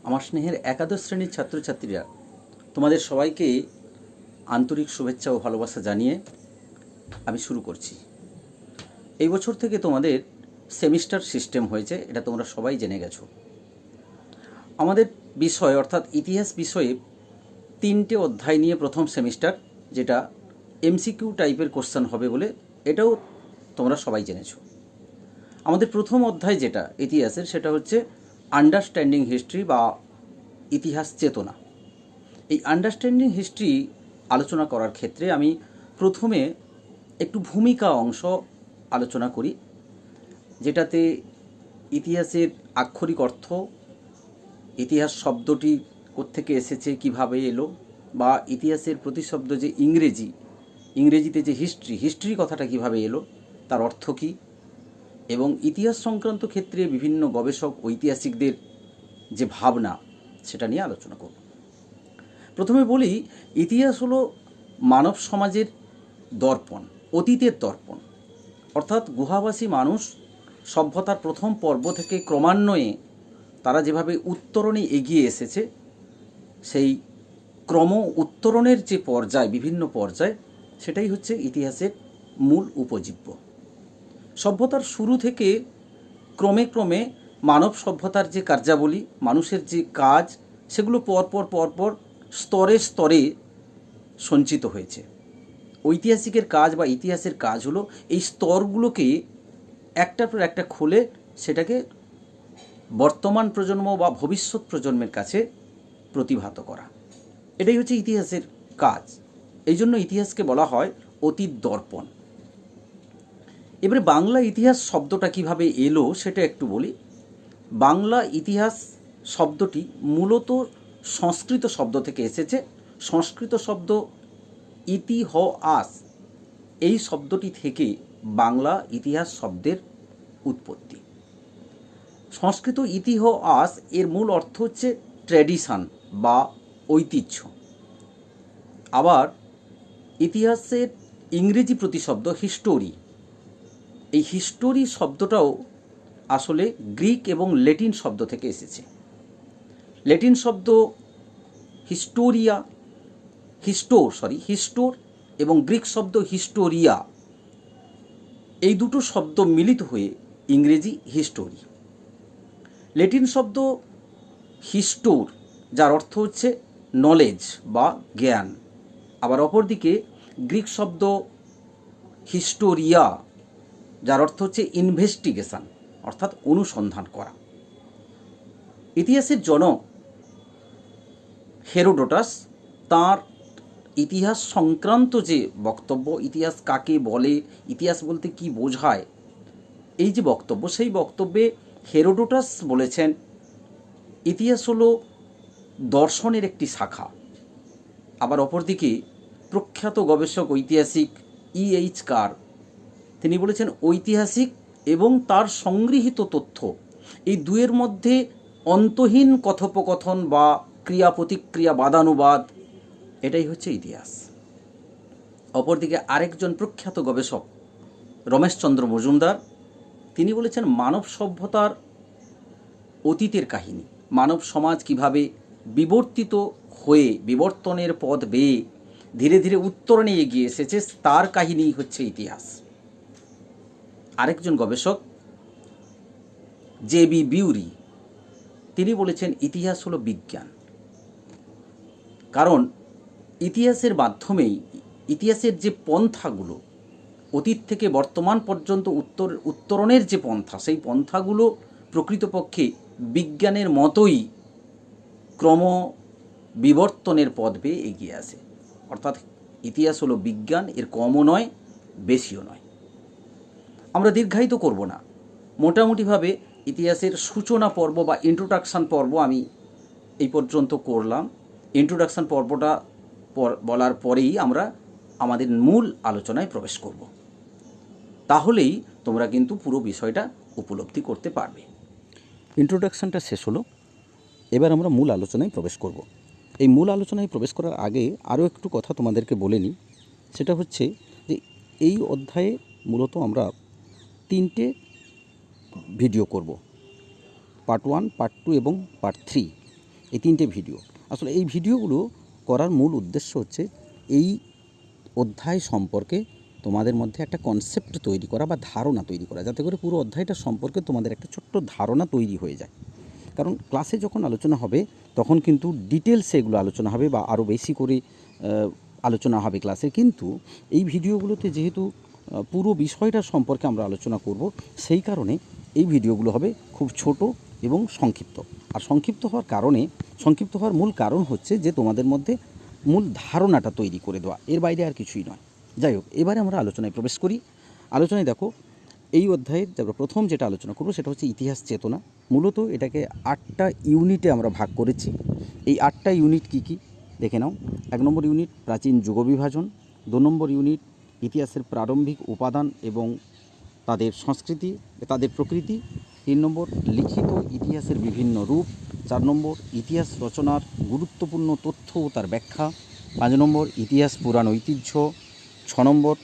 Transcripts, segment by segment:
আমার স্নেহের একাদশ শ্রেণীর ছাত্রছাত্রীরা, তোমাদের সবাইকে আন্তরিক শুভেচ্ছা ও ভালোবাসা জানিয়ে আমি শুরু করছি। এই বছর থেকে তোমাদের সেমিস্টার সিস্টেম হয়েছে, এটা তোমরা সবাই জেনে গেছো। আমাদের বিষয় অর্থাৎ ইতিহাস বিষয়ে 3টে অধ্যায় নিয়ে প্রথম সেমিস্টার, যেটা এমসিকিউ টাইপের কোশ্চেন হবে বলে এটাও তোমরা সবাই জেনেছো। আমাদের প্রথম অধ্যায় যেটা ইতিহাসের, সেটা হচ্ছে আন্ডারস্ট্যান্ডিং হিস্ট্রি বা ইতিহাস চেতনা। এই আন্ডারস্ট্যান্ডিং হিস্ট্রি আলোচনা করার ক্ষেত্রে আমি প্রথমে একটু ভূমিকা অংশ আলোচনা করি, যেটাতে ইতিহাসের আক্ষরিক অর্থ, ইতিহাস শব্দটি কোত্থেকে এসেছে, কিভাবে এলো, বা ইতিহাসের প্রতিশব্দ যে ইংরেজিতে যে হিস্ট্রি কথাটা কিভাবে এলো, তার অর্থ কী, এবং ইতিহাস সংক্রান্ত ক্ষেত্রে বিভিন্ন গবেষক ঐতিহাসিকদের যে ভাবনা, সেটা নিয়ে আলোচনা করব। প্রথমে বলি, ইতিহাস হলো মানব সমাজের দর্পণ, অতীতের দর্পণ। অর্থাৎ গুহাবাসী মানুষ সভ্যতার প্রথম পর্ব থেকে ক্রমান্বয়ে তারা যেভাবে উত্তরণে এগিয়ে এসেছে, সেই ক্রম উত্তরণের যে পর্যায়, বিভিন্ন পর্যায়, সেটাই হচ্ছে ইতিহাসের মূল উপজীব্য। সভ্যতার শুরু থেকে ক্রমে ক্রমে মানব সভ্যতার যে কার্যাবলী, মানুষের যে কাজ, সেগুলো পরপর স্তরে স্তরে সঞ্চিত হয়েছে। ঐতিহাসিকের কাজ বা ইতিহাসের কাজ হলো এই স্তরগুলোকে একটার পর একটা খুলে সেটাকে বর্তমান প্রজন্ম বা ভবিষ্যৎ প্রজন্মের কাছে প্রতিভাত করা। এটাই হচ্ছে ইতিহাসের কাজ। এই জন্য ইতিহাসকে বলা হয় অতীত দর্পণ। এবারে বাংলা ইতিহাস শব্দটা কিভাবে এলো সেটা একটু বলি। বাংলা ইতিহাস শব্দটি মূলত সংস্কৃত শব্দ থেকে এসেছে। সংস্কৃত শব্দ ইতিহাস, এই শব্দটি থেকে বাংলা ইতিহাস শব্দের উৎপত্তি। সংস্কৃত ইতিহাস এর মূল অর্থ হচ্ছে ট্র্যাডিশন বা ঐতিহ্য। আবার ইতিহাসের ইংরেজি প্রতিশব্দ হিস্টোরি। এই হিস্টোরি শব্দটাও আসলে গ্রিক এবং ল্যাটিন শব্দ থেকে এসেছে। ল্যাটিন শব্দ হিস্টোর এবং গ্রিক শব্দ হিস্টোরিয়া, এই দুটো শব্দ মিলিত হয়ে ইংরেজি হিস্টোরি। ল্যাটিন শব্দ হিস্টোর, যার অর্থ হচ্ছে নলেজ বা জ্ঞান। আবার অপরদিকে গ্রিক শব্দ হিস্টোরিয়া, যার অর্থ হচ্ছে ইনভেস্টিগেশন, অর্থাৎ অনুসন্ধান করা। ইতিহাসের জনক হেরোডোটাস তাঁর ইতিহাস সংক্রান্ত যে বক্তব্য, ইতিহাস কাকে বলে, ইতিহাস বলতে কি বোঝায়, এই যে বক্তব্য, সেই বক্তব্যে হেরোডোটাস বলেছেন ইতিহাস হলো দর্শনের একটি শাখা। আবার অপরদিকে প্রখ্যাত গবেষক ঐতিহাসিক E.H. কার, তিনি বলেছেন ঐতিহাসিক এবং তার সংগৃহীত তথ্য, এই দুয়ের মধ্যে অন্তহীন কথোপকথন বা ক্রিয়া প্রতিক্রিয়া বাদানুবাদ, এটাই হচ্ছে ইতিহাস। অপরদিকে আরেকজন প্রখ্যাত গবেষক রমেশচন্দ্র মজুমদার, তিনি বলেছেন মানব সভ্যতার অতীতের কাহিনী, মানব সমাজ কিভাবে বিবর্তিত হয়ে বিবর্তনের পথ বেয়ে ধীরে ধীরে উত্তরণে এগিয়ে এসেছে, তার কাহিনী হচ্ছে ইতিহাস। আরেকজন গবেষক J.B. বিউরি, তিনি বলেছেন ইতিহাস হলো বিজ্ঞান। কারণ ইতিহাসের মাধ্যমেই, ইতিহাসের যে পন্থাগুলো অতীত থেকে বর্তমান পর্যন্ত উত্তরণের যে পন্থা, সেই পন্থাগুলো প্রকৃতপক্ষে বিজ্ঞানের মতোই ক্রম বিবর্তনের পথ বেয়ে এগিয়ে আসে। অর্থাৎ ইতিহাস হলো বিজ্ঞান, এর কমও নয় বেশিও নয়। আমরা দীর্ঘায়িত করব না, মোটামুটিভাবে ইতিহাসের সূচনা পর্ব বা ইন্ট্রোডাকশান পর্ব আমি এই পর্যন্ত করলাম। ইন্ট্রোডাকশান পর্বটা বলার পরেই আমরা আমাদের মূল আলোচনায় প্রবেশ করব। তাহলেই তোমরা কিন্তু পুরো বিষয়টা উপলব্ধি করতে পারবে। ইন্ট্রোডাকশানটা শেষ হলো, এবার আমরা মূল আলোচনায় প্রবেশ করব। এই মূল আলোচনায় প্রবেশ করার আগে আরও একটু কথা তোমাদেরকে বলে নিই। সেটা হচ্ছে যে এই অধ্যায়ে মূলত আমরা 3টে ভিডিও করব, পার্ট 1, পার্ট 2 এবং পার্ট 3। এই 3টে ভিডিও। আসলে এই ভিডিওগুলো করার মূল উদ্দেশ্য হচ্ছে এই অধ্যায় সম্পর্কে তোমাদের মধ্যে একটা কনসেপ্ট তৈরি করা বা ধারণা তৈরি করা, যাতে করে পুরো অধ্যায়টা সম্পর্কে তোমাদের একটা ছোট্ট ধারণা তৈরি হয়ে যায়। কারণ ক্লাসে যখন আলোচনা হবে তখন কিন্তু ডিটেলসে এগুলো আলোচনা হবে বা আরও বেশি করে আলোচনা হবে ক্লাসে, কিন্তু এই ভিডিওগুলোতে যেহেতু পুরো বিষয়টা সম্পর্কে আমরা আলোচনা করব, সেই কারণে এই ভিডিওগুলো হবে খুব ছোট এবং সংক্ষিপ্ত। আর সংক্ষিপ্ত হওয়ার মূল কারণ হচ্ছে যে তোমাদের মধ্যে মূল ধারণাটা তৈরি করে দেওয়া, এর বাইরে আর কিছুই নয়। যাই হোক, এবারে আমরা আলোচনায় প্রবেশ করি। আলোচনায় দেখো, এই অধ্যায়ের প্রথম যেটা আলোচনা করব সেটা হচ্ছে ইতিহাস চেতনা। মূলত এটাকে 8টা ইউনিটে আমরা ভাগ করেছি। এই 8টা ইউনিট কী কী দেখে নাও। 1 নম্বর ইউনিট প্রাচীন যুগ বিভাজন, 2 নম্বর ইউনিট ইতিহাসের প্রারম্ভিক উপাদান এবং তাদের সংস্কৃতি, তাদের প্রকৃতি, 3 নম্বর লিখিত ইতিহাসের বিভিন্ন রূপ, 4 নম্বর ইতিহাস রচনার গুরুত্বপূর্ণ তথ্য ও তার ব্যাখ্যা, 5 নম্বর ইতিহাস পুরাণ ঐতিহ্য, 6 নম্বর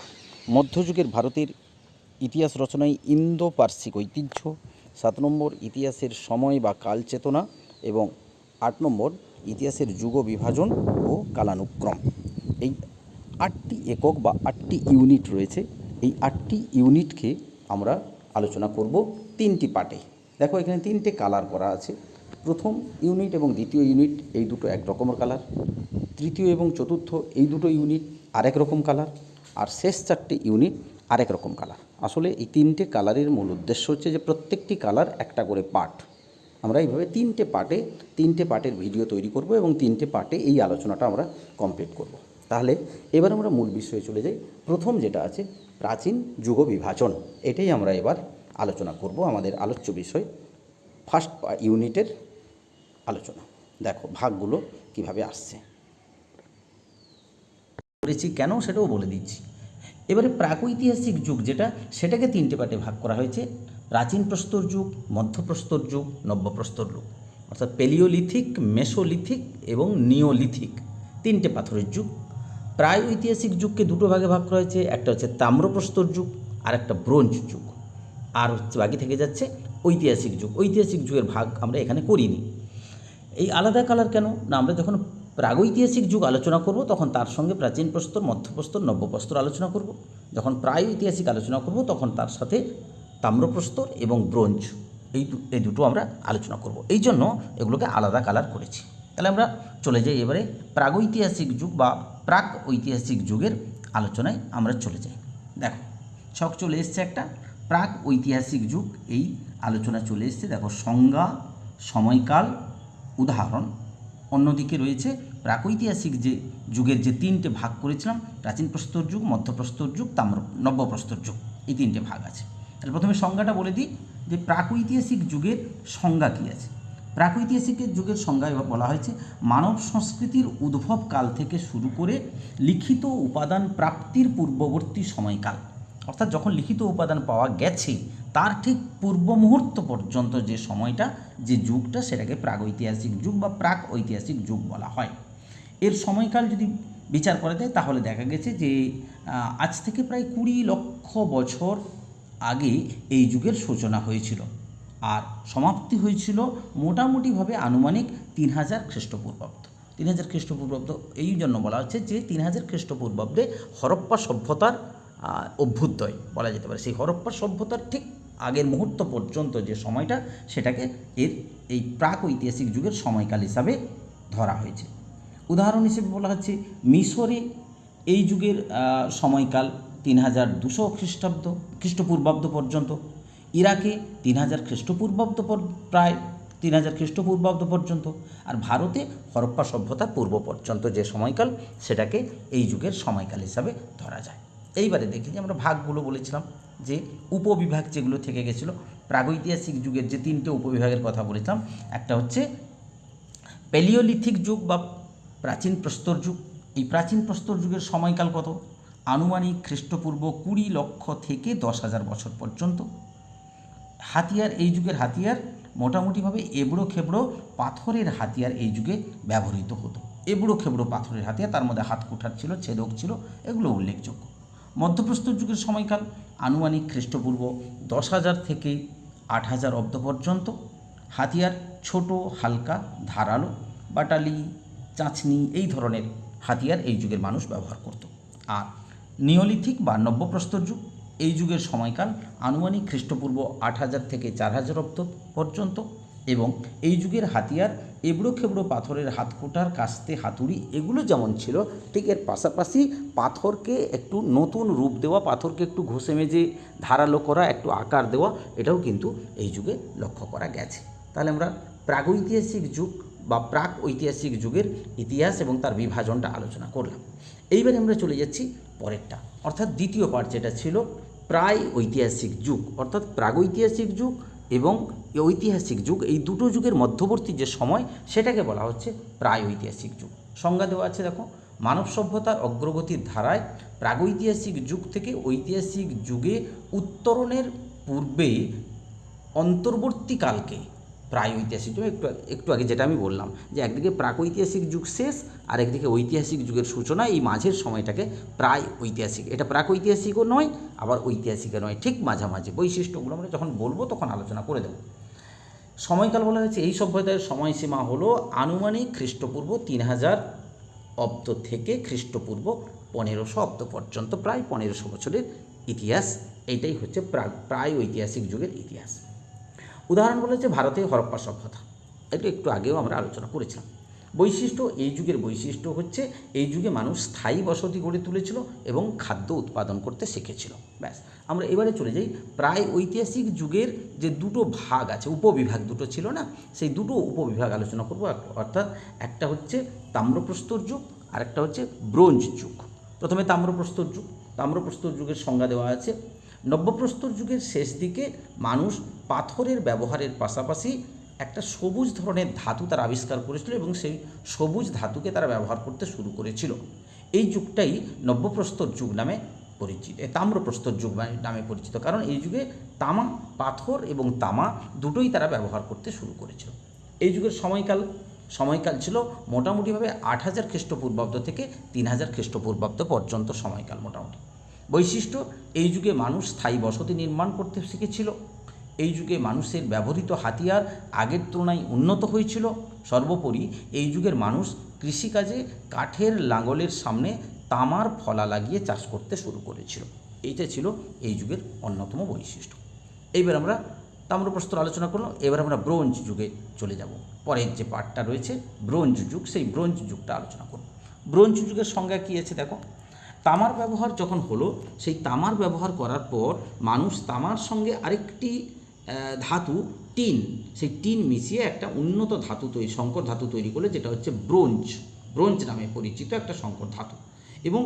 মধ্যযুগের ভারতের ইতিহাস রচনায় ইন্দো পার্সিক ঐতিহ্য, 7 নম্বর ইতিহাসের সময় বা কাল চেতনা এবং 8 নম্বর ইতিহাসের যুগ বিভাজন ও কালানুক্রম। এই 8টি একক বা 8টি ইউনিট রয়েছে। এই 8টি ইউনিটকে আমরা আলোচনা করব 3টি পার্টে। দেখো, এখানে 3টে কালার করা আছে। প্রথম ইউনিট এবং দ্বিতীয় ইউনিট এই দুটো এক রকমের কালার, তৃতীয় এবং চতুর্থ এই দুটো ইউনিট আরেক রকম কালার, আর শেষ 4টে ইউনিট আরেক রকম কালার। আসলে এই 3টে কালারের মূল উদ্দেশ্য হচ্ছে যে প্রত্যেকটি কালার একটা করে পার্ট। আমরা এইভাবে 3টে পার্টের ভিডিও তৈরি করব এবং 3টে পার্টে এই আলোচনাটা আমরা কমপ্লিট করব। তাহলে এবার আমরা মূল বিষয়ে চলে যাই। প্রথম যেটা আছে প্রাচীন যুগ বিভাজন, এটাই আমরা এবার আলোচনা করব, আমাদের আলোচ্য বিষয় ফার্স্ট ইউনিটের আলোচনা। দেখো ভাগগুলো কিভাবে আসছে করেছি, কেন সেটাও বলে দিচ্ছি। এবারে প্রাগৈতিহাসিক যুগ যেটা, সেটাকে 3টে পার্টে ভাগ করা হয়েছে। প্রাচীন প্রস্তর যুগ, মধ্যপ্রস্তর যুগ, নব্যপ্রস্তর যুগ, অর্থাৎ পেলিওলিথিক, মেসোলিথিক এবং নিওলিথিক, 3টে পাথরের যুগ। প্রায় ঐতিহাসিক যুগকে দুটো ভাগে ভাগ করা হয়েছে, একটা হচ্ছে তাম্রপ্রস্তর যুগ আর একটা ব্রোঞ্জ যুগ, আর হচ্ছে বাকি থেকে যাচ্ছে ঐতিহাসিক যুগ। ঐতিহাসিক যুগের ভাগ আমরা এখানে করিনি। এই আলাদা কালার কেন না, আমরা যখন প্রাগৈতিহাসিক যুগ আলোচনা করব তখন তার সঙ্গে প্রাচীন প্রস্তর, মধ্যপ্রস্তর, নব্যপ্রস্তর আলোচনা করব। যখন প্রায় ঐতিহাসিক আলোচনা করব তখন তার সাথে তাম্রপ্রস্তর এবং ব্রোঞ্জ এই দুটো আমরা আলোচনা করব। এই জন্য এগুলোকে আলাদা কালার করেছি। তাহলে আমরা চলে যাই এবারে প্রাগৈতিহাসিক যুগ বা প্রাক ঐতিহাসিক যুগের আলোচনায় আমরা চলে যাই। দেখো ছক চলে এসছে একটা, প্রাক ঐতিহাসিক যুগ এই আলোচনা চলে এসছে। দেখো সংজ্ঞা, সময়কাল, উদাহরণ। অন্যদিকে রয়েছে প্রাকৈতিহাসিক যে যুগের যে 3টে ভাগ করেছিলাম, প্রাচীন প্রস্তর যুগ, মধ্যপ্রস্তর যুগ, নব্যপ্রস্তর যুগ, এই 3টে ভাগ আছে। তাহলে প্রথমে সংজ্ঞাটা বলে দিই যে প্রাকৈতিহাসিক যুগের সংজ্ঞা কী আছে। প্রাকৈতিহাসিক যুগের সংজ্ঞায় বলা হয়েছে মানব সংস্কৃতির উদ্ভব কাল থেকে শুরু করে লিখিত উপাদান প্রাপ্তির পূর্ববর্তী সময়কাল, অর্থাৎ যখন লিখিত উপাদান পাওয়া গেছে তার ঠিক পূর্ব মুহূর্ত পর্যন্ত যে সময়টা, যে যুগটা, সেটাকে প্রাগৈতিহাসিক যুগ বা প্রাক ঐতিহাসিক যুগ বলা হয়। এর সময়কাল যদি বিচার করা যায় তাহলে দেখা গেছে যে আজ থেকে প্রায় 20 লক্ষ বছর আগে এই যুগের সূচনা হয়েছিল আর সমাপ্তি হয়েছিল মোটামুটিভাবে আনুমানিক 3000 খ্রিস্টপূর্বাব্দ। 3000 খ্রিস্টপূর্বাব্দ এই জন্য বলা হচ্ছে যে 3000 খ্রিস্টপূর্বাব্দে হরপ্পা সভ্যতার অভ্যুদয় বলা যেতে পারে। সেই হরপ্পা সভ্যতার ঠিক আগের মুহূর্ত পর্যন্ত যে সময়টা, সেটাকে এই প্রাক ঐতিহাসিক যুগের সময়কাল হিসাবে ধরা হয়েছে। উদাহরণ হিসেবে বলা হচ্ছে মিশরে এই যুগের সময়কাল 3200 খ্রিস্টপূর্বাব্দ পর্যন্ত, ইরাকে 3000 খ্রিস্টপূর্বাব্দ প্রায় 3000 খ্রিস্টপূর্বাব্দ পর্যন্ত, আর ভারতে হরপ্পা সভ্যতার পূর্ব পর্যন্ত যে সময়কাল, সেটাকে এই যুগের সময়কাল হিসাবে ধরা যায়। এইবারে দেখি যে আমরা ভাগগুলো বলেছিলাম যে উপবিভাগ যেগুলো থেকে গেছিলো, প্রাগৈতিহাসিক যুগের যে 3টে উপবিভাগের কথা বলেছিলাম, একটা হচ্ছে পেলিওলিথিক যুগ বা প্রাচীন প্রস্তর যুগ। এই প্রাচীন প্রস্তর যুগের সময়কাল কত? আনুমানিক খ্রিস্টপূর্ব 20 লক্ষ থেকে 10,000 বছর পর্যন্ত। হাতিয়ার, এই যুগের হাতিয়ার মোটামুটিভাবে এবড়ো খেবড়ো পাথরের হাতিয়ার এই যুগে ব্যবহৃত হতো। এবড়ো খেবড়ো পাথরের হাতিয়ার, তার মধ্যে হাত কুঠার ছিল, ছেদক ছিল, এগুলো উল্লেখযোগ্য। মধ্যপ্রস্তর যুগের সময়কাল আনুমানিক খ্রিস্টপূর্ব 10,000 থেকে 8,000 অব্দ পর্যন্ত। হাতিয়ার ছোট, হালকা, ধারালো। বাটালি, চাঁচনি এই ধরনের হাতিয়ার এই যুগের মানুষ ব্যবহার করত। আর নিওলিথিক বা নব্যপ্রস্তর যুগ, এই যুগের সময়কাল আনুমানিক খ্রিস্টপূর্ব 8000 থেকে 4000 অব্দ পর্যন্ত, এবং এই যুগের হাতিয়ার এবড়ো খেবড়ো পাথরের হাতকুটার, কাস্তে, হাতুড়ি এগুলো যেমন ছিল, ঠিক এর পাশাপাশি পাথরকে একটু নতুন রূপ দেওয়া, পাথরকে একটু ঘষে মেজে ধারালো করা, একটু আকার দেওয়া, এটাও কিন্তু এই যুগে লক্ষ্য করা গেছে। তাহলে আমরা প্রাগৈতিহাসিক যুগ বা প্রাক ঐতিহাসিক যুগের ইতিহাস এবং তার বিভাজনটা আলোচনা করলাম। এইবারে আমরা চলে যাচ্ছি পরেরটা, অর্থাৎ দ্বিতীয় পার্ট, যেটা ছিল প্রায় ঐতিহাসিক যুগ, অর্থাৎ প্রাগৈতিহাসিক যুগ এবং ঐতিহাসিক যুগ, এই দুটো যুগের মধ্যবর্তী যে সময় সেটাকে বলা হচ্ছে প্রায় ঐতিহাসিক যুগ। সংজ্ঞা দেওয়া আছে দেখো, মানব সভ্যতার অগ্রগতির ধারায় প্রাগৈতিহাসিক যুগ থেকে ঐতিহাসিক যুগে উত্তরণের পূর্বে অন্তর্বর্তীকালকে প্রায় ঐতিহাসিক যুগ। একটু আগে যেটা আমি বললাম যে একদিকে প্রাগৈতিহাসিক যুগ শেষ আর একদিকে ঐতিহাসিক যুগের সূচনা, এই মাঝের সময়টাকে প্রায় ঐতিহাসিক, এটা প্রাগৈতিহাসিকও নয় আবার ঐতিহাসিকও নয়, ঠিক মাঝামাঝি। বৈশিষ্ট্যগুলো আমরা যখন বলবো তখন আলোচনা করে দেব। সময়কাল বলা হয়েছে এই সভ্যতার সময়সীমা হলো আনুমানিক খ্রিস্টপূর্ব 3000 অব্দ থেকে খ্রিস্টপূর্ব 1500 অব্দ পর্যন্ত, প্রায় 1500 বছরের ইতিহাস। এইটাই হচ্ছে প্রায় ঐতিহাসিক যুগের ইতিহাস। উদাহরণ বলা হচ্ছে ভারতীয় হরপ্পা সভ্যতা, এটা একটু আগেও আমরা আলোচনা করেছিলাম। বৈশিষ্ট্য, এই যুগের বৈশিষ্ট্য হচ্ছে এই যুগে মানুষ স্থায়ী বসতি গড়ে তুলেছিল এবং খাদ্য উৎপাদন করতে শিখেছিল। ব্যাস, আমরা এবারে চলে যাই প্রায় ঐতিহাসিক যুগের যে দুটো ভাগ আছে, উপবিভাগ দুটো ছিল না, সেই দুটো উপবিভাগ আলোচনা করব। অর্থাৎ একটা হচ্ছে তাম্রপ্রস্তর যুগ আর একটা হচ্ছে ব্রোঞ্জ যুগ। প্রথমে তাম্রপ্রস্তর যুগ। তাম্রপ্রস্তর যুগের সংজ্ঞা দেওয়া আছে, নব্যপ্রস্তর যুগের শেষ দিকে মানুষ পাথরের ব্যবহারের পাশাপাশি একটা সবুজ ধরনের ধাতু তারা আবিষ্কার করেছিল এবং সেই সবুজ ধাতুকে তারা ব্যবহার করতে শুরু করেছিল। এই যুগটাই নব্যপ্রস্তর যুগ নামে পরিচিত, তাম্রপ্রস্তর যুগ নামে পরিচিত, কারণ এই যুগে তামা, পাথর এবং তামা দুটোই তারা ব্যবহার করতে শুরু করেছিল। এই যুগের সময়কাল ছিল মোটামুটিভাবে 8000 খ্রিস্টপূর্বাব্দ থেকে 3000 খ্রিস্টপূর্বাব্দ পর্যন্ত সময়কাল মোটামুটি। বৈশিষ্ট্য, এই যুগে মানুষ স্থায়ী বসতি নির্মাণ করতে শিখেছিল। এই যুগে মানুষের ব্যবহৃত হাতিয়ার আগের তুলনায় উন্নত হয়েছিল। সর্বোপরি এই যুগের মানুষ কৃষিকাজে কাঠের লাঙলের সামনে তামার ফলা লাগিয়ে চাষ করতে শুরু করেছিল। এইটা ছিল এই যুগের অন্যতম বৈশিষ্ট্য। এইবার আমরা তাম্রপ্রস্তর আলোচনা করলাম, এবার আমরা ব্রোঞ্জ যুগে চলে যাব। পরের যে পার্টটা রয়েছে ব্রোঞ্জ যুগ, সেই ব্রোঞ্জ যুগটা আলোচনা করব। ব্রোঞ্জ যুগের সংজ্ঞা কী আছে দেখো, তামার ব্যবহার যখন হলো, সেই তামার ব্যবহার করার পর মানুষ তামার সঙ্গে আরেকটি ধাতু টিন, সেই টিন মিশিয়ে একটা উন্নত ধাতু তৈরি, সংকর ধাতু তৈরি করলে, যেটা হচ্ছে ব্রোঞ্জ নামে পরিচিত একটা সংকর ধাতু। এবং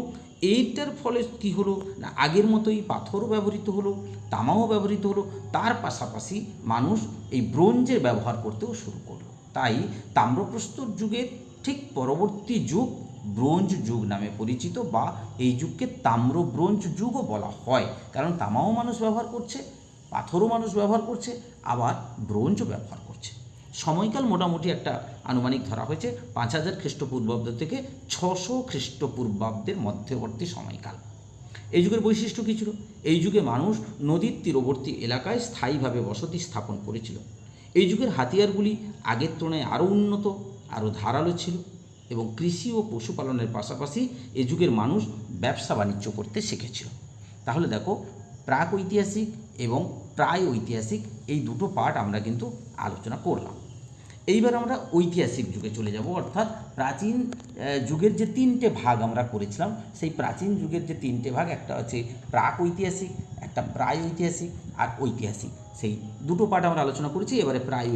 এইটার ফলে কী হলো না, আগের মতোই পাথরও ব্যবহৃত হলো, তামাও ব্যবহৃত হলো, তার পাশাপাশি মানুষ এই ব্রোঞ্জের ব্যবহার করতেও শুরু করলো। তাই তাম্রপ্রস্তর যুগের ঠিক পরবর্তী যুগ ব্রোঞ্জ যুগ নামে পরিচিত, বা এই যুগকে তাম্র ব্রোঞ্জ যুগও বলা হয়, কারণ তামাও মানুষ ব্যবহার করছে, পাথরও মানুষ ব্যবহার করছে, আবার ব্রোঞ্জও ব্যবহার করছে। সময়কাল মোটামুটি একটা আনুমানিক ধরা হয়েছে 5000 খ্রিস্টপূর্বাব্দ থেকে 600 খ্রিস্টপূর্বাব্দের মধ্যবর্তী সময়কাল। এই যুগের বৈশিষ্ট্য কী ছিল? এই যুগে মানুষ নদীর তীরবর্তী এলাকায় স্থায়ীভাবে বসতি স্থাপন করেছিল। এই যুগের হাতিয়ারগুলি আগের তুলনায় আরও উন্নত, আরও ধারালো ছিল, এবং কৃষি ও পশুপালনের পাশাপাশি এই যুগের মানুষ ব্যবসা বাণিজ্য করতে শিখেছিল। তাহলে দেখো, প্রাক ঐতিহাসিক এবং প্রায় ঐতিহাসিক এই দুটো পার্ট আমরা কিন্তু আলোচনা করলাম। এইবার আমরা ঐতিহাসিক যুগে চলে যাব, অর্থাৎ প্রাচীন যুগের যে তিনটে ভাগ আমরা করেছিলাম, সেই প্রাচীন যুগের যে তিনটে ভাগ, একটা হচ্ছে প্রাক ঐতিহাসিক, একটা প্রায় ঐতিহাসিক আর ঐতিহাসিক, সেই দুটো পার্ট আমরা আলোচনা করেছি। এবারে প্রায়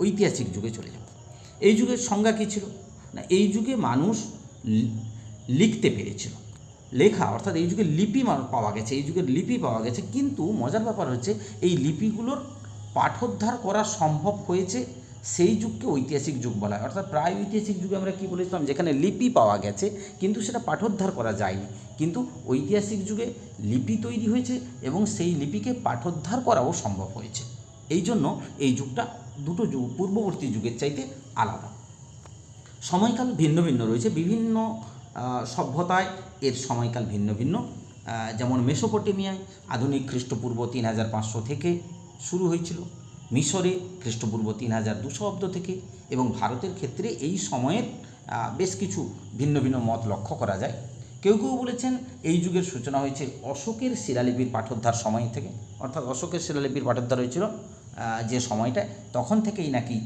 ঐতিহাসিক যুগে চলে যাব। এই যুগের সংজ্ঞা কী ছিল না, এই যুগে মানুষ লিখতে পেরেছিল, লেখা, অর্থাৎ এই যুগে লিপি পাওয়া গেছে, এই যুগের লিপি পাওয়া গেছে। কিন্তু মজার ব্যাপার হচ্ছে এই লিপিগুলোর পাঠোদ্ধার করা সম্ভব হয়েছে, সেই যুগকে ঐতিহাসিক যুগ বলা হয়। অর্থাৎ প্রায় ঐতিহাসিক যুগে আমরা কী বলেছিলাম, যেখানে লিপি পাওয়া গেছে কিন্তু সেটা পাঠোদ্ধার করা যায়নি, কিন্তু ঐতিহাসিক যুগে লিপি তৈরি হয়েছে এবং সেই লিপিকে পাঠোদ্ধার করাও সম্ভব হয়েছে। এই জন্য এই যুগটা দুটো যুগ পূর্ববর্তী যুগের চাইতে আলাদা। সময়কাল ভিন্ন ভিন্ন রয়েছে, বিভিন্ন সভ্যতায় এর সময়কাল ভিন্ন ভিন্ন। যেমন মেসোপটেমিয়ায় আধুনিক খ্রিস্টপূর্ব 3500 থেকে শুরু হয়েছিল, মিশরে খ্রিস্টপূর্ব 3200 অব্দ থেকে, এবং ভারতের ক্ষেত্রে এই সময়ের বেশ কিছু ভিন্ন ভিন্ন মত লক্ষ্য করা যায়। কেউ কেউ বলেছেন এই যুগের সূচনা হয়েছে অশোকের শিলালিপির পাঠোদ্ধার সময় থেকে, অর্থাৎ অশোকের শিলালিপির পাঠোদ্ধার হয়েছিল যে সময়টা, তখন থেকেই নাকি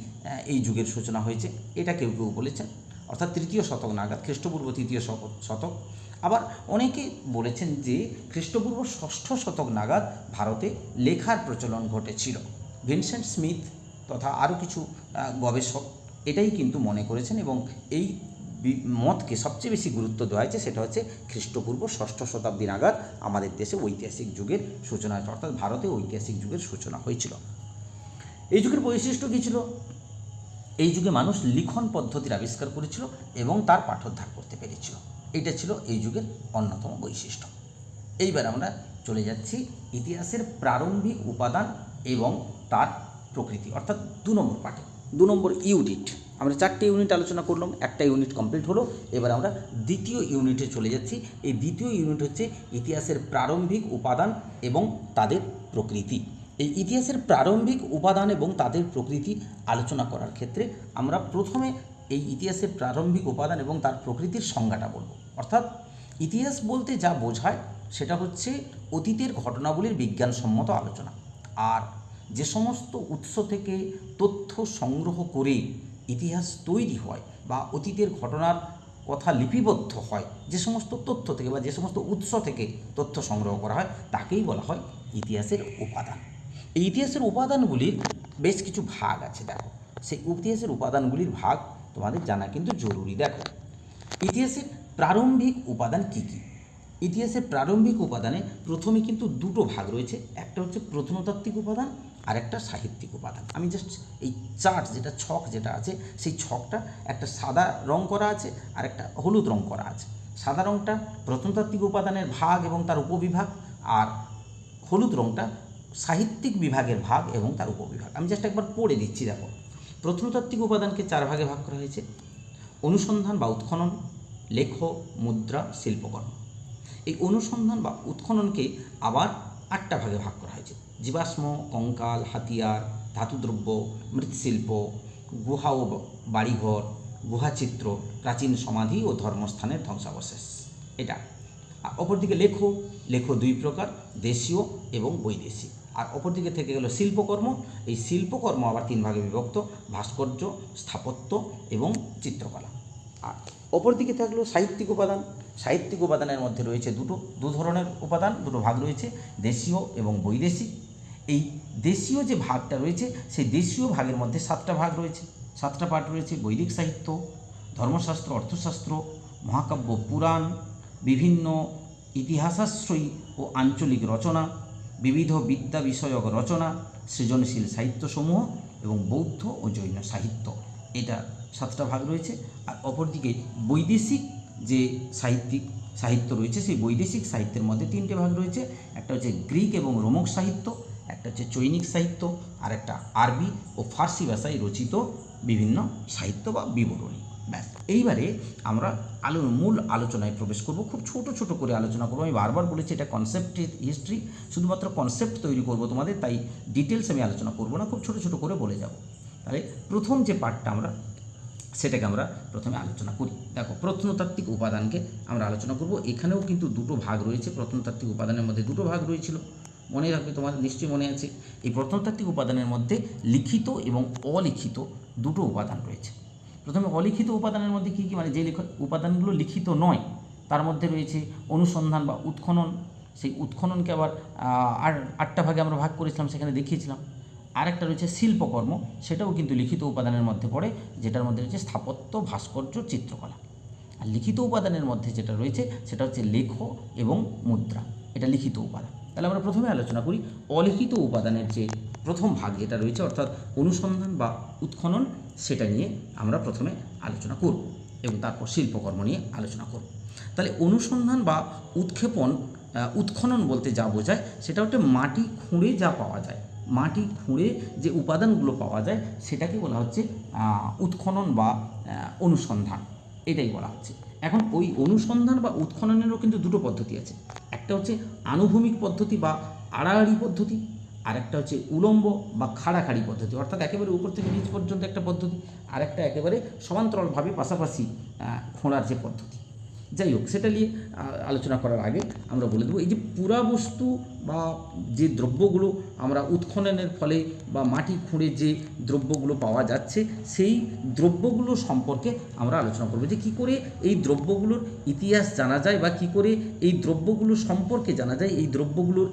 এই যুগের সূচনা হয়েছে, এটা কেউ কেউ বলেছেন, অর্থাৎ 3য় শতক নাগাদ, খ্রিস্টপূর্ব 3য় শতক। আবার অনেকে বলেছেন যে খ্রিস্টপূর্ব 6ষ্ঠ শতক নাগাদ ভারতে লেখার প্রচলন ঘটেছিল। ভিনসেন্ট স্মিথ তথা আরও কিছু গবেষক এটাই কিন্তু মনে করেছেন, এবং এই মতকে সবচেয়ে বেশি গুরুত্ব দেওয়া হয়েছে, সেটা হচ্ছে খ্রিস্টপূর্ব 6ষ্ঠ শতাব্দী নাগাদ আমাদের দেশে ঐতিহাসিক যুগের সূচনা হয়েছে, অর্থাৎ ভারতে ঐতিহাসিক যুগের সূচনা হয়েছিল। এই যুগের বৈশিষ্ট্য কী ছিল? এই যুগে মানুষ লিখন পদ্ধতির আবিষ্কার করেছিল এবং তার পাঠোদ্ধার করতে পেরেছিল, এটা ছিল এই যুগের অন্যতম বৈশিষ্ট্য। এইবার আমরা চলে যাচ্ছি ইতিহাসের প্রারম্ভিক উপাদান এবং তার প্রকৃতি, অর্থাৎ 2 নম্বর পার্টে, 2 নম্বর ইউনিট। আমরা 4টে ইউনিট আলোচনা করলাম, একটা ইউনিট কমপ্লিট হলো। এবার আমরা দ্বিতীয় ইউনিটে চলে যাচ্ছি। এই দ্বিতীয় ইউনিট হচ্ছে ইতিহাসের প্রারম্ভিক উপাদান এবং তাদের প্রকৃতি। এই ইতিহাসের প্রারম্ভিক উপাদান এবং তাদের প্রকৃতি আলোচনা করার ক্ষেত্রে আমরা প্রথমে এই ইতিহাসের প্রারম্ভিক উপাদান এবং তার প্রকৃতির সংজ্ঞাটা বলব। অর্থাৎ ইতিহাস বলতে যা বোঝায় সেটা হচ্ছে অতীতের ঘটনাবলীর বিজ্ঞানসম্মত আলোচনা। আর যে সমস্ত উৎস থেকে তথ্য সংগ্রহ করে ইতিহাস তৈরি হয় বা অতীতের ঘটনার কথা লিপিবদ্ধ হয়, যে সমস্ত তথ্য থেকে বা যে সমস্ত উৎস থেকে তথ্য সংগ্রহ করা হয়, তাকেই বলা হয় ইতিহাসের উপাদান। এই ইতিহাসের উপাদানগুলির বেশ কিছু ভাগ আছে। দেখো, সেই ইতিহাসের উপাদানগুলির ভাগ তোমাদের জানা কিন্তু জরুরি। দেখো, ইতিহাসের প্রারম্ভিক উপাদান কী কী? ইতিহাসের প্রারম্ভিক উপাদানে প্রথমে কিন্তু 2টো ভাগ রয়েছে, একটা হচ্ছে প্রত্নতাত্ত্বিক উপাদান আর একটা সাহিত্যিক উপাদান। আমি জাস্ট এই চার্ট যেটা ছক যেটা আছে, সেই ছকটা একটা সাদা রং করা আছে আর একটা হলুদ রং করা আছে। সাদা রংটা প্রত্নতাত্ত্বিক উপাদানের ভাগ এবং তার উপবিভাগ, আর হলুদ রংটা সাহিত্যিক বিভাগের ভাগ এবং তার উপবিভাগ। আমি জাস্ট একবার পড়ে দিচ্ছি। দেখো, প্রত্নতাত্ত্বিক উপাদানকে 4 ভাগে ভাগ করা হয়েছে: অনুসন্ধান বা উৎখনন, লেখ, মুদ্রা, শিল্পকর্ম। এই অনুসন্ধান বা উৎখননকে আবার 8টা ভাগে ভাগ করা হয়েছে: জীবাশ্ম, কঙ্কাল, হাতিয়ার, ধাতুদ্রব্য, মৃৎশিল্প, গুহা ও বাড়িঘর, গুহাচিত্র, প্রাচীন সমাধি ও ধর্মস্থানের ধ্বংসাবশেষ। এটা। আর অপরদিকে লেখ 2 প্রকার, দেশীয় এবং বৈদেশিক। আর অপরদিকে থেকে গেল শিল্পকর্ম। এই শিল্পকর্ম আবার 3 ভাগে বিভক্ত: ভাস্কর্য, স্থাপত্য এবং চিত্রকলা। আর অপরদিকে থাকলো সাহিত্যিক উপাদান। সাহিত্যিক উপাদানের মধ্যে রয়েছে দু ধরনের উপাদান, 2টো ভাগ রয়েছে: দেশীয় এবং বৈদেশিক। এই দেশীয় যে ভাগটা রয়েছে, সেই দেশীয় ভাগের মধ্যে 7টা ভাগ রয়েছে, 7টা পাঠ রয়েছে: বৈদিক সাহিত্য, ধর্মশাস্ত্র, অর্থশাস্ত্র, মহাকাব্য, পুরাণ, বিভিন্ন ইতিহাসাশ্রয়ী ও আঞ্চলিক রচনা, বিবিধ বিদ্যা বিষয়ক রচনা, সৃজনশীল সাহিত্যসমূহ এবং বৌদ্ধ ও জৈন সাহিত্য। এটা 7টা ভাগ রয়েছে। আর অপরদিকে বৈদেশিক যে সাহিত্য রয়েছে, সেই বৈদেশিক সাহিত্যের মধ্যে 3টে ভাগ রয়েছে: একটা হচ্ছে গ্রিক এবং রোমক সাহিত্য, একটা হচ্ছে চৈনিক সাহিত্য, আর একটা আরবি ও ফার্সি ভাষায় রচিত বিভিন্ন সাহিত্য বা বিবরণী। ব্যাস, এইবারে আমরা মূল আলোচনায় প্রবেশ করব। খুব ছোট ছোট করে আলোচনা করবো। আমি বারবার বলেছি এটা কনসেপ্ট হিস্ট্রি, শুধুমাত্র কনসেপ্ট তৈরি করব তোমাদের, তাই ডিটেলস আমি আলোচনা করব না, খুব ছোট ছোট করে বলে যাব। তাহলে প্রথম যে পার্টটা সেটাকে আমরা প্রথমে আলোচনা করি। দেখো, প্রত্নতাত্ত্বিক উপাদানকে আমরা আলোচনা করব। এখানেও কিন্তু 2টো ভাগ রয়েছে। প্রত্নতাত্ত্বিক উপাদানের মধ্যে 2টো ভাগ রয়েছিল, মনে রাখবে, তোমাদের নিশ্চয়ই মনে আছে। এই প্রত্নতাত্ত্বিক উপাদানের মধ্যে লিখিত এবং অলিখিত 2টো উপাদান রয়েছে। প্রথমে অলিখিত উপাদানের মধ্যে কী কী, মানে যে উপাদানগুলো লিখিত নয়, তার মধ্যে রয়েছে অনুসন্ধান বা উৎখনন। সেই উৎখননকে আবার 8টা ভাগে আমরা ভাগ করেছিলাম, সেখানে দেখিয়েছিলাম। আরেকটা রয়েছে শিল্পকর্ম, সেটাও কিন্তু লিখিত উপাদানের মধ্যে পড়ে, যেটার মধ্যে রয়েছে স্থাপত্য, ভাস্কর্য, চিত্রকলা। আর লিখিত উপাদানের মধ্যে যেটা রয়েছে সেটা হচ্ছে লেখ এবং মুদ্রা, এটা লিখিত উপাদান। তাহলে আমরা প্রথমে আলোচনা করি অলিখিত উপাদানের যে প্রথম ভাগ যেটা রয়েছে, অর্থাৎ অনুসন্ধান বা উৎখনন, সেটা নিয়ে আমরা প্রথমে আলোচনা করব এবং তারপর শিল্পকর্ম নিয়ে আলোচনা করব। তাহলে অনুসন্ধান বা উৎখনন বলতে যা বোঝায় সেটা হচ্ছে মাটি খুঁড়ে যা পাওয়া যায়, মাটি খুঁড়ে যে উপাদানগুলো পাওয়া যায় সেটাকে বলা হচ্ছে উৎখনন বা অনুসন্ধান, এটাই বলা হচ্ছে। এখন ওই অনুসন্ধান বা উৎখননেরও কিন্তু 2টো পদ্ধতি আছে। একটা হচ্ছে আনুভূমিক পদ্ধতি বা আড়াআড়ি পদ্ধতি, আরেকটা হচ্ছে উলম্ব বা খাড়াখাড়ি পদ্ধতি, অর্থাৎ একেবারে উপর থেকে নিচ পর্যন্ত একটা পদ্ধতি, আরেকটা একেবারে সমান্তরালভাবে পাশাপাশি খোঁড়ার যে পদ্ধতি। যাই হোক, সেটা নিয়ে আলোচনা করার আগে আমরা বলে দেবো, এই যে পুরা বস্তু বা যে দ্রব্যগুলো আমরা উৎখননের ফলে বা মাটি খুঁড়ে যে দ্রব্যগুলো পাওয়া যাচ্ছে, সেই দ্রব্যগুলো সম্পর্কে আমরা আলোচনা করব, যে কী করে এই দ্রব্যগুলোর ইতিহাস জানা যায় বা কী করে এই দ্রব্যগুলো সম্পর্কে জানা যায়, এই দ্রব্যগুলোর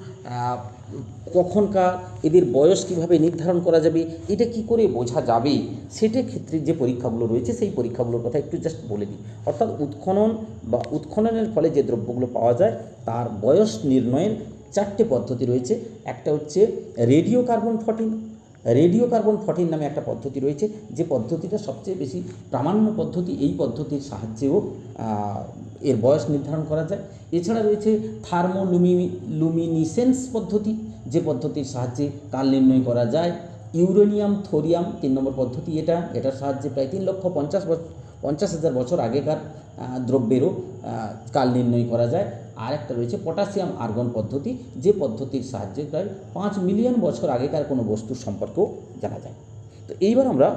কখনকার, এদের বয়স কীভাবে নির্ধারণ করা যাবে, এটা কী করে বোঝা যাবে, সেটার ক্ষেত্রে যে পরীক্ষাগুলো রয়েছে সেই পরীক্ষাগুলোর কথা একটু জাস্ট বলে দিই। অর্থাৎ উৎখনন বা উৎখননের ফলে যে দ্রব্যগুলো পাওয়া যায় তার বয়স নির্ণয়ের 4টে পদ্ধতি রয়েছে। একটা হচ্ছে রেডিও কার্বন 14, রেডিও কার্বন 14 নামে একটা পদ্ধতি রয়েছে, যে পদ্ধতিটা সবচেয়ে বেশি প্রামাণ্য পদ্ধতি। এই পদ্ধতির সাহায্যেও এর বয়স নির্ধারণ করা যায়। এছাড়া রয়েছে থার্মোলুমিনিসেন্স পদ্ধতি, যে পদ্ধতির সাহায্যে কাল নির্ণয় করা যায়। ইউরেনিয়াম থোরিয়াম 3 নম্বর পদ্ধতি, এটার সাহায্যে প্রায় 3,50,000 বছর আগেকার দ্রব্যেরও কাল নির্ণয় করা যায়। আর একটা রয়েছে পটাশিয়াম আর্গন পদ্ধতি, যে পদ্ধতির সাহায্যে প্রায় 5 মিলিয়ন বছর আগেকার কোনো বস্তুর সম্পর্কেও জানা যায়। তো এইবার আমরা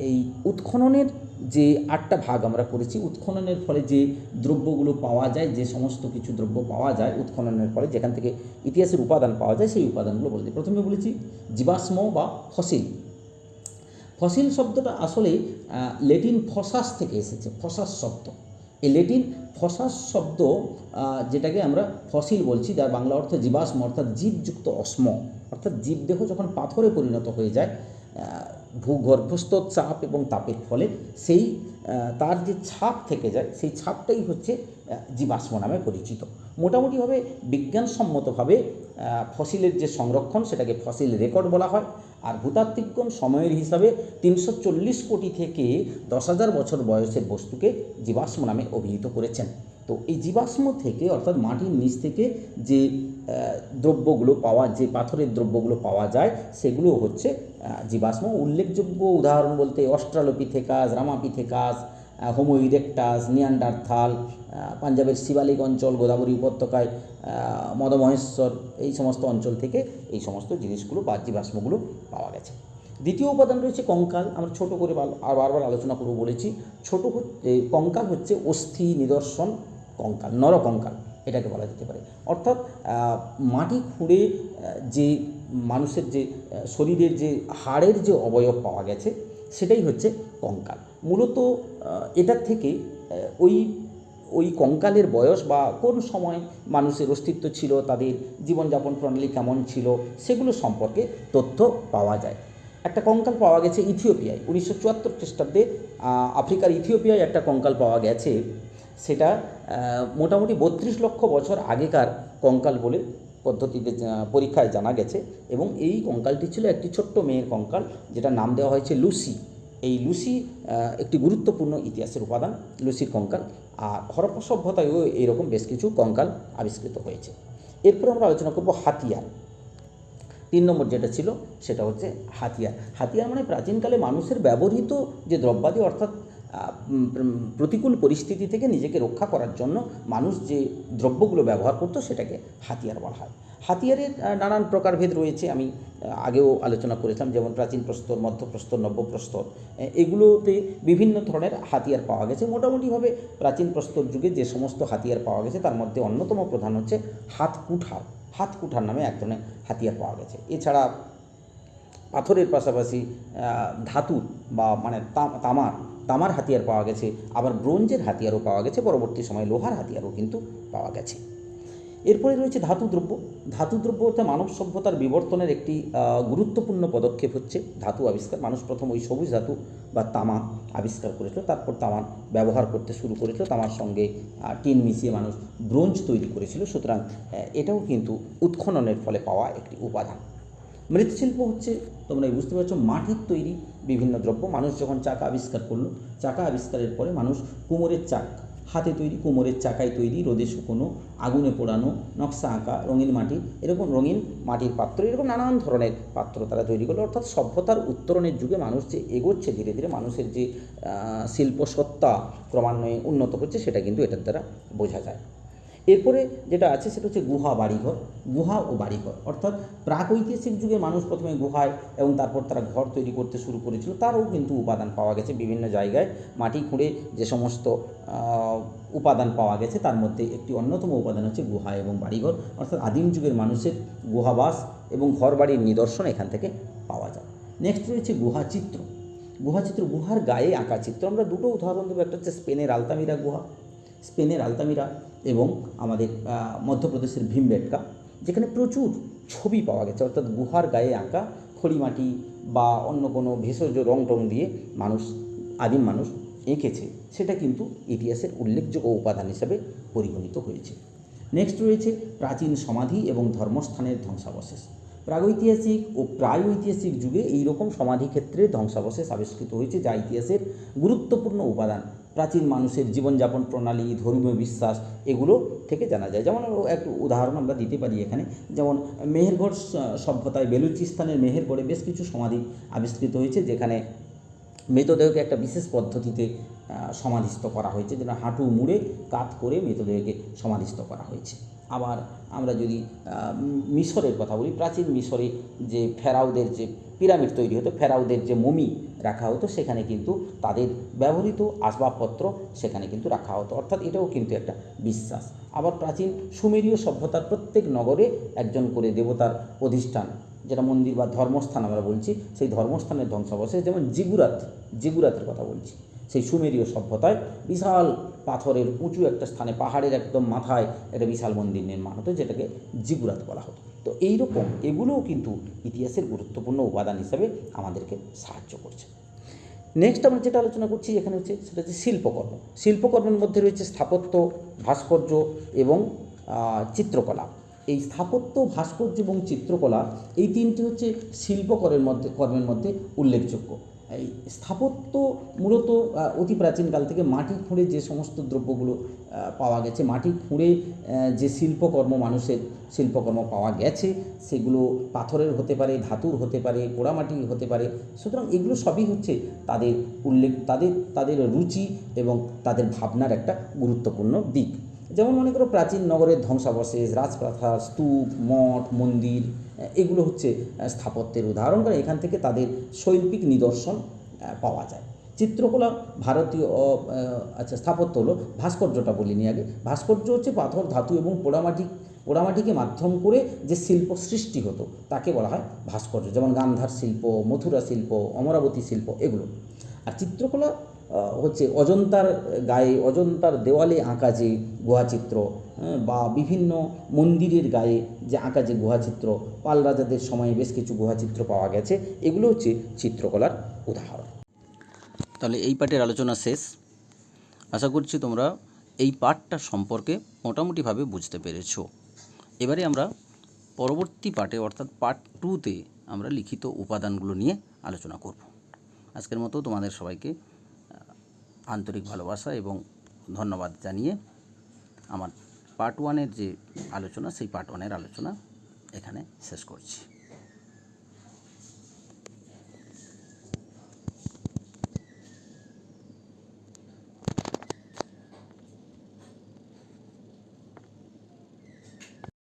এই উৎখননের যে 8টা ভাগ আমরা করেছি, উৎখননের ফলে যে দ্রব্যগুলো পাওয়া যায়, যে সমস্ত কিছু দ্রব্য পাওয়া যায় উৎখননের ফলে, যেখান থেকে ইতিহাসের উপাদান পাওয়া যায়, সেই উপাদানগুলো বলতে প্রথমে বলেছি জীবাশ্ম বা ফসিল। ফসিল শব্দটা আসলে ল্যাটিন ফসাস থেকে এসেছে, ফসাস শব্দ। এই ল্যাটিন ফসাস শব্দ যেটাকে আমরা ফসিল বলছি, যার বাংলা অর্থ জীবাশ্ম, অর্থাৎ জীবযুক্ত অশ্ম। অর্থাৎ জীবদেহ যখন পাথরে পরিণত হয়ে যায় ভূগর্ভস্থ চাপ এবং তাপের ফলে, সেই তার যে ছাপ থেকে যায়, সেই ছাপটাই হচ্ছে জীবাশ্ম নামে পরিচিত। মোটামুটিভাবে বিজ্ঞানসম্মতভাবে ফসিলের যে সংরক্ষণ, সেটাকে ফসিল রেকর্ড বলা হয়। আর ভূতাত্ত্বিকগণ সময়ের হিসাবে 340 কোটি থেকে 10,000 বছর বয়সের বস্তুকে জীবাশ্ম নামে অভিহিত করেছেন। তো এই জীবাশ্ম থেকে, অর্থাৎ মাটির নিচ থেকে যে দ্রব্যগুলো যে পাথরের দ্রব্যগুলো পাওয়া যায়, সেগুলো হচ্ছে জীবাশ্ম। উল্লেখযোগ্য উদাহরণ বলতে অস্ট্রালোপিথেকাস, রামাপিথেকাস, হোমো ইরেক্টাস, নিয়ান্ডারথাল, পাঞ্জাবের শিবালিক অঞ্চল, গোদাবরী উপত্যকায় মদমহেশ্বর, এই সমস্ত অঞ্চল থেকে এই সমস্ত জিনিসগুলো বা জীবাশ্মগুলো পাওয়া গেছে। দ্বিতীয় উপাদান রয়েছে কঙ্কাল। আমরা ছোট করে বারবার আলোচনা করব বলেছি। কঙ্কাল হচ্ছে অস্থি নিদর্শন কঙ্কাল, নরকঙ্কাল এটাকে বলা যেতে পারে। অর্থাৎ মাটি খুঁড়ে যে মানুষের যে শরীরের যে হাড়ের যে অবয়ব পাওয়া গেছে, সেটাই হচ্ছে কঙ্কাল। মূলত এটার থেকে ওই কঙ্কালের বয়স বা কোন সময় মানুষের অস্তিত্ব ছিল, তাদের জীবনযাপন প্রণালী কেমন ছিল, সেগুলো সম্পর্কে তথ্য পাওয়া যায়। একটা কঙ্কাল পাওয়া গেছে ইথিওপিয়ায় 1974 খ্রিস্টাব্দে, আফ্রিকার ইথিওপিয়ায় একটা কঙ্কাল পাওয়া গেছে। সেটা মোটামুটি 32 লক্ষ বছর আগেকার কঙ্কাল বলে পদ্ধতিতে পরীক্ষায় জানা গেছে। এবং এই কঙ্কালটি ছিল একটি ছোট্ট মেয়ের কঙ্কাল, যেটা নাম দেওয়া হয়েছে লুসি। এই লুসি একটি গুরুত্বপূর্ণ ইতিহাসের উপাদান, লুসির কঙ্কাল। আর হরপ্পা সভ্যতায়ও এইরকম বেশ কিছু কঙ্কাল আবিষ্কৃত হয়েছে। এরপর আমরা আলোচনা করব হাতিয়ার। 3 নম্বর যেটা ছিল সেটা হচ্ছে হাতিয়ার। হাতিয়ার মানে প্রাচীনকালে মানুষের ব্যবহৃত যে দ্রব্যাদি, অর্থাৎ প্রতিকূল পরিস্থিতি থেকে নিজেকে রক্ষা করার জন্য মানুষ যে দ্রব্যগুলো ব্যবহার করতো, সেটাকে হাতিয়ার বলা হয়। হাতিয়ারের নানান প্রকারভেদ রয়েছে, আমি আগেও আলোচনা করেছিলাম, যেমন প্রাচীন প্রস্তর, মধ্যপ্রস্তর, নব্যপ্রস্তর, এগুলোতে বিভিন্ন ধরনের হাতিয়ার পাওয়া গেছে। মোটামুটিভাবে প্রাচীন প্রস্তর যুগে যে সমস্ত হাতিয়ার পাওয়া গেছে, তার মধ্যে অন্যতম প্রধান হচ্ছে হাতকুঠার নামে এক ধরনের হাতিয়ার পাওয়া গেছে। এছাড়া পাথরের পাশাপাশি ধাতুর বা মানে তামার হাতিয়ার পাওয়া গেছে, আবার ব্রোঞ্জের হাতিয়ারও পাওয়া গেছে, পরবর্তী সময়ে লোহার হাতিয়ারও কিন্তু পাওয়া গেছে। এরপরে রয়েছে ধাতুদ্রব্য। ধাতুদ্রব্য হচ্ছে মানব সভ্যতার বিবর্তনের একটি গুরুত্বপূর্ণ পদক্ষেপ হচ্ছে ধাতু আবিষ্কার। মানুষ প্রথম ওই সবুজ ধাতু বা তামা আবিষ্কার করেছিল, তারপর তামা ব্যবহার করতে শুরু করেছিল, তামার সঙ্গে টিন মিশিয়ে মানুষ ব্রোঞ্জ তৈরি করেছিল। সুতরাং এটাও কিন্তু উৎখননের ফলে পাওয়া একটি উপাদান। মৃৎশিল্প হচ্ছে, তোমরা বুঝতে পারছো, মাটির তৈরি বিভিন্ন দ্রব্য। মানুষ যখন চাকা আবিষ্কার করলো, চাকা আবিষ্কারের পরে মানুষ কুমোরের চাক, হাতে তৈরি কুমোরের চাকায় তৈরি, রোদে শুকোনো, আগুনে পোড়ানো, নকশা আঁকা, রঙিন মাটি, এরকম রঙিন মাটির পাত্র, এরকম নানান ধরনের পাত্র তারা তৈরি করলো। অর্থাৎ সভ্যতার উত্তরণের যুগে মানুষ যে এগোচ্ছে ধীরে ধীরে, মানুষের যে শিল্পসত্তা ক্রমান্বয়ে উন্নত হচ্ছে, সেটা কিন্তু এটার দ্বারা বোঝা যায়। এরপরে যেটা আছে সেটা হচ্ছে গুহা বাড়িঘর। গুহা ও বাড়িঘর অর্থাৎ প্রাগৈতিহাসিক যুগে মানুষ প্রথমে গুহায় এবং তারপর তারা ঘর তৈরি করতে শুরু করেছিল, তারও কিন্তু উপাদান পাওয়া গেছে বিভিন্ন জায়গায়। মাটি খুঁড়ে যে সমস্ত উপাদান পাওয়া গেছে তার মধ্যে একটি অন্যতম উপাদান হচ্ছে গুহা এবং বাড়িঘর, অর্থাৎ আদিম যুগের মানুষের গুহাবাস এবং ঘরবাড়ির নিদর্শন এখান থেকে পাওয়া যায়। নেক্সট রয়েছে গুহাচিত্র। গুহাচিত্র, গুহার গায়ে আঁকা চিত্র। আমরা দুটো উদাহরণ দেবো, একটা হচ্ছে স্পেনের আলতামিরা গুহা, স্পেনের আলতামিরা এবং আমাদের মধ্যপ্রদেশের ভীমবেটকা, যেখানে প্রচুর ছবি পাওয়া গেছে, অর্থাৎ গুহার গায়ে আঁকা খড়িমাটি বা অন্য কোনো ভেষজ রং টং দিয়ে আদিম মানুষ এঁকেছে, সেটা কিন্তু ইতিহাসের উল্লেখযোগ্য উপাদান হিসাবে পরিগণিত হয়েছে। নেক্সট রয়েছে প্রাচীন সমাধি এবং ধর্মস্থানের ধ্বংসাবশেষ। প্রাগৈতিহাসিক ও প্রাগৈতিহাসিক যুগে এই রকম সমাধিক্ষেত্রে ধ্বংসাবশেষ আবিষ্কৃত হয়েছে, যা ইতিহাসের গুরুত্বপূর্ণ উপাদান। প্রাচীন মানুষের জীবনযাপন প্রণালী, ধর্মীয় বিশ্বাস, এগুলো থেকে জানা যায়। যেমন একটু উদাহরণ আমরা দিতে পারি এখানে, যেমন মেহেরগড় সভ্যতায় বেলুচিস্তানের মেহেরগড়ে বেশ কিছু সমাধি আবিষ্কৃত হয়েছে, যেখানে মৃতদেহকে একটা বিশেষ পদ্ধতিতে সমাধিস্থ করা হয়েছে, যেটা হাঁটু মুড়ে কাত করে মৃতদেহকে সমাধিস্থ করা হয়েছে। আবার আমরা যদি মিশরের কথা বলি, প্রাচীন মিশরে যে ফেরাউদের যে পিরামিড তৈরি হতো, ফেরাউদের যে মমি রাখা হতো, সেখানে কিন্তু তাদের ব্যবহৃত আসবাবপত্র সেখানে কিন্তু রাখা হতো, অর্থাৎ এটাও কিন্তু একটা বিশ্বাস। আবার প্রাচীন সুমেরীয় সভ্যতার প্রত্যেক নগরে একজন করে দেবতার প্রতিষ্ঠান, যেটা মন্দির বা ধর্মস্থান আমরা বলছি, সেই ধর্মস্থানের ধ্বংসাবশেষ, যেমন জিগুরাতের কথা বলছি, সেই সুমেরীয় সভ্যতায় বিশাল পাথরের উঁচু একটা স্থানে, পাহাড়ের একদম মাথায় একটা বিশাল মন্দির নির্মাণ হতো, যেটাকে জিগুরাত বলা হতো। তো এইরকম এগুলোও কিন্তু ইতিহাসের গুরুত্বপূর্ণ উপাদান হিসাবে আমাদেরকে সাহায্য করছে। নেক্সট আমরা যেটা আলোচনা করছি এখানে হচ্ছে সেটা হচ্ছে শিল্পকর্ম। শিল্পকর্মের মধ্যে রয়েছে স্থাপত্য, ভাস্কর্য এবং চিত্রকলা। এই স্থাপত্য, ভাস্কর্য এবং চিত্রকলা, এই তিনটি হচ্ছে কর্মের মধ্যে উল্লেখযোগ্য। এই স্থাপত্য মূলত অতি প্রাচীনকাল থেকে মাটি খুঁড়ে যে সমস্ত দ্রব্যগুলো পাওয়া গেছে, মাটি খুঁড়ে যে মানুষের শিল্পকর্ম পাওয়া গেছে, সেগুলো পাথরের হতে পারে, ধাতুর হতে পারে, পোড়ামাটির হতে পারে। সুতরাং এগুলো সবই হচ্ছে তাদের রুচি এবং তাদের ভাবনার একটা গুরুত্বপূর্ণ দিক। যেমন মনে করো প্রাচীন নগরের ধ্বংসাবশেষ, রাজপ্রাসাদ, স্তূপ, মঠ, মন্দির, এগুলো হচ্ছে স্থাপত্যের উদাহরণ, কারণ এখান থেকে তাদের শৈল্পিক নিদর্শন পাওয়া যায়। চিত্রকলা ভারতীয় স্থাপত্য হলো, ভাস্কর্যটা বলিনি আগে। ভাস্কর্য হচ্ছে পাথর, ধাতু এবং পোড়ামাটিকে মাধ্যম করে যে শিল্প সৃষ্টি হতো তাকে বলা হয় ভাস্কর্য, যেমন গান্ধার শিল্প, মথুরা শিল্প, অমরাবতী শিল্প, এগুলো। আর চিত্রকলা হচ্ছে অজন্তার দেওয়ালে আঁকা যে গুহাচিত্র, বা বিভিন্ন মন্দিরের গায়ে যে আঁকা যে গুহাচিত্র, পাল রাজাদের সময়ে বেশ কিছু গুহাচিত্র পাওয়া গেছে, এগুলো হচ্ছে চিত্রকলার উদাহরণ। তাহলে এই পার্টের আলোচনা শেষ। আশা করছি তোমরা এই পার্টটা সম্পর্কে মোটামুটিভাবে বুঝতে পেরেছো। এবারে আমরা পরবর্তী পার্টে অর্থাৎ পার্ট 2-তে আমরা লিখিত উপাদানগুলো নিয়ে আলোচনা করব। আজকের মতো তোমাদের সবাইকে আন্তরিক ভালোবাসা এবং ধন্যবাদ জানিয়ে আমার পার্ট 1-এর যে আলোচনা, সেই পার্ট 1-এর আলোচনা এখানে শেষ করছি।